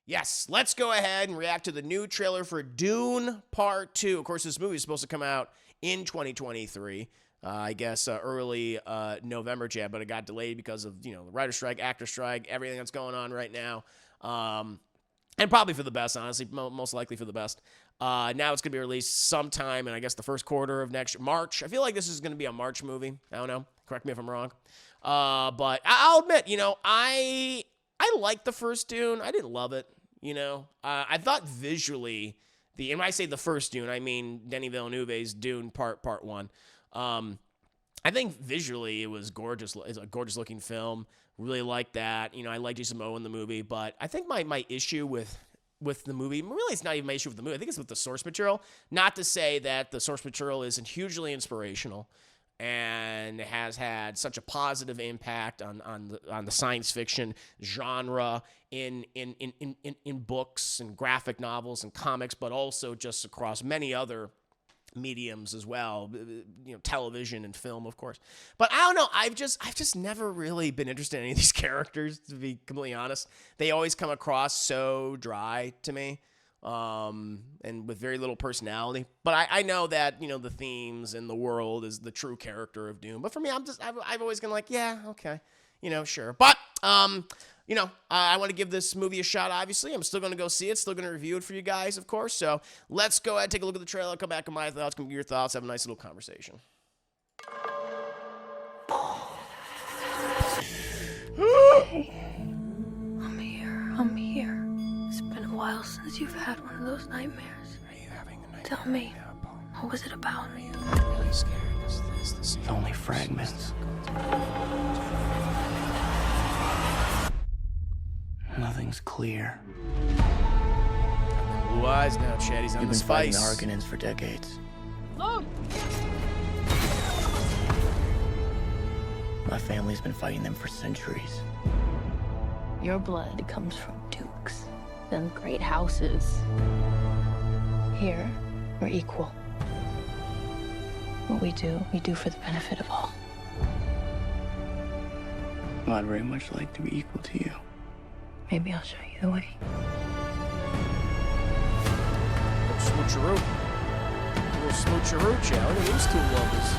Yes, let's go ahead and react to the new trailer for Dune Part 2. Of course, this movie is supposed to come out in 2023. I guess early November, Chad, but it got delayed because of, the writer strike, actor strike, everything that's going on right now. And probably for the best, honestly, most likely for the best. Now it's going to be released sometime in, I guess, the first quarter of next March. I feel like this is going to be a March movie. I don't know. Correct me if I'm wrong. But I'll admit, I liked the first Dune. I didn't love it. I thought visually, and when I say the first Dune, I mean Denis Villeneuve's Dune Part 1. I think visually it was gorgeous. It's a gorgeous looking film. Really like that. I like Jason Momoa in the movie, but I think my issue with the movie, really it's not even my issue with the movie. I think it's with the source material. Not to say that the source material isn't hugely inspirational and has had such a positive impact on the science fiction genre in books and graphic novels and comics, but also just across many other mediums as well, television and film, of course. But I don't know, I've just never really been interested in any of these characters, to be completely honest. They always come across so dry to me, and with very little personality. But I know that, the themes and the world is the true character of Dune. But for me, I've always been like, yeah, okay, sure. But, I want to give this movie a shot, obviously. I'm still going to go see it, still going to review it for you guys, of course. So let's go ahead, take a look at the trailer, come back with my thoughts, come with your thoughts, have a nice little conversation. Hey, I'm here. It's been a while since you've had one of those nightmares. Are you having a nightmare? Tell me, what was it about? Are you really scared? This only fragments. Nothing's clear. Blue eyes now, Chad. He's on You've the been fighting spice. the Harkonnens for decades. Look! My family's been fighting them for centuries. Your blood comes from dukes and great houses. Here, we're equal. What we do for the benefit of all. Well, I'd very much like to be equal to you. Maybe I'll show you the way. Smoocheroo. Little smoocheroo, Chad. Look at these two lovers.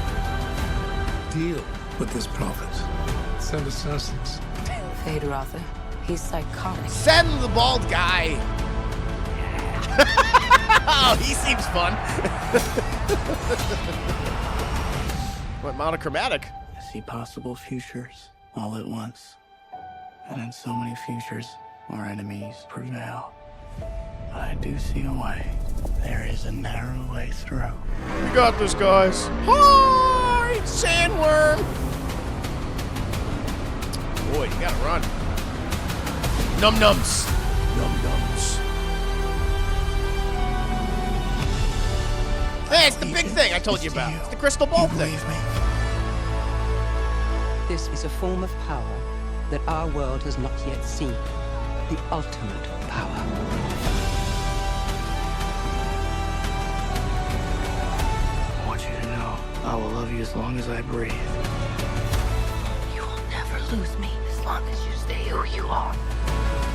Deal with this prophet. Send to Sussex. Fade Rother. He's psychotic. Send the bald guy. Oh, he seems fun. What, monochromatic? I see possible futures all at once. And in so many futures, our enemies prevail. But I do see a way. There is a narrow way through. We got this, guys. Hi, sandworm. Boy, you gotta run. Num-nums. Num-nums. Hey, it's the big thing I told you about. It's the crystal ball thing. Believe me. This is a form of power that our world has not yet seen. The ultimate power. I want you to know I will love you as long as I breathe. You will never lose me as long as you stay who you are.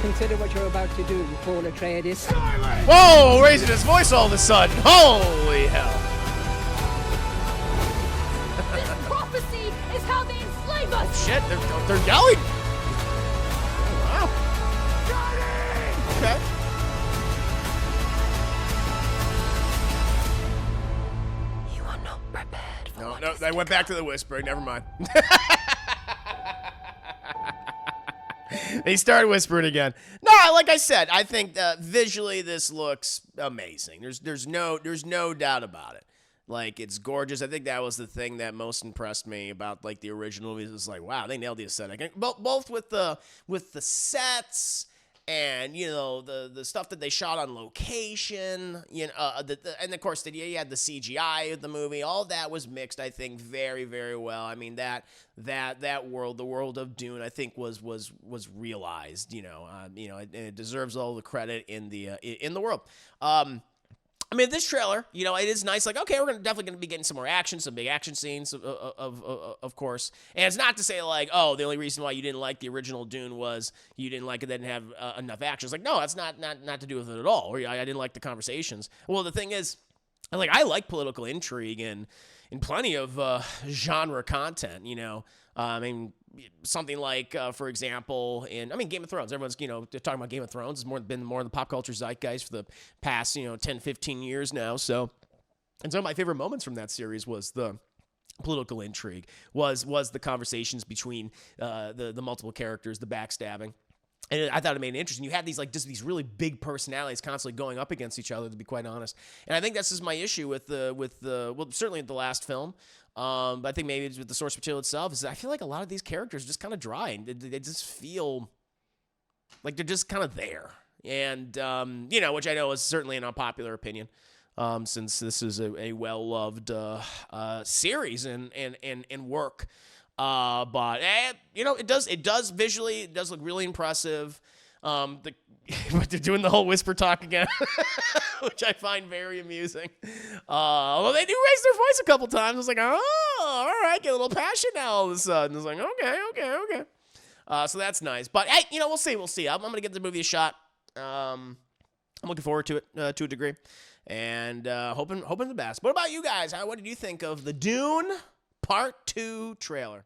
Consider what you're about to do, Paul Atreides. Whoa, raising his voice all of a sudden. Holy hell. This prophecy is how they enslave us! Shit, they're yelling. Oh, wow. Okay. You are not prepared for what No, is they to went back come. to the whispering. Never mind. They started whispering again. No, like I said, I think visually this looks amazing. There's no doubt about it. Like, it's gorgeous. I think that was the thing that most impressed me about like the original movies. It's like, wow, they nailed the aesthetic. Both with the sets and the stuff that they shot on location. And of course you had the CGI of the movie. All that was mixed, I think, very, very well. I mean that world, the world of Dune, I think was realized. And it deserves all the credit in the world. I mean, this trailer, you know, it is nice. Like, okay, we're definitely going to be getting some more action, some big action scenes, of course. And it's not to say, like, oh, the only reason why you didn't like the original Dune was you didn't like it, didn't have enough action. It's like, no, that's not to do with it at all. Or I didn't like the conversations. Well, the thing is, I like political intrigue and plenty of genre content, you know. I mean, something like, for example, Game of Thrones. Everyone's, you know, talking about Game of Thrones. It's been more in the pop culture zeitgeist for the past, 10, 15 years now. So, and some of my favorite moments from that series was the political intrigue, was the conversations between the multiple characters, the backstabbing. And I thought it made it interesting. You had these just these really big personalities constantly going up against each other, to be quite honest. And I think that's just my issue with certainly the last film. But I think maybe it's with the source material itself, is that I feel like a lot of these characters are just kind of dry, and they just feel like they're just kind of there. And which I know is certainly an unpopular opinion, since this is a well-loved series and work. But it does visually, it does look really impressive. But they're doing the whole whisper talk again, which I find very amusing. Well, they do raise their voice a couple times. It's like, oh, all right, get a little passion now all of a sudden. It's like, okay. So that's nice. But hey, we'll see. I'm gonna give the movie a shot. I'm looking forward to it to a degree, and hoping the best. What about you guys? What did you think of the Dune Part 2 trailer?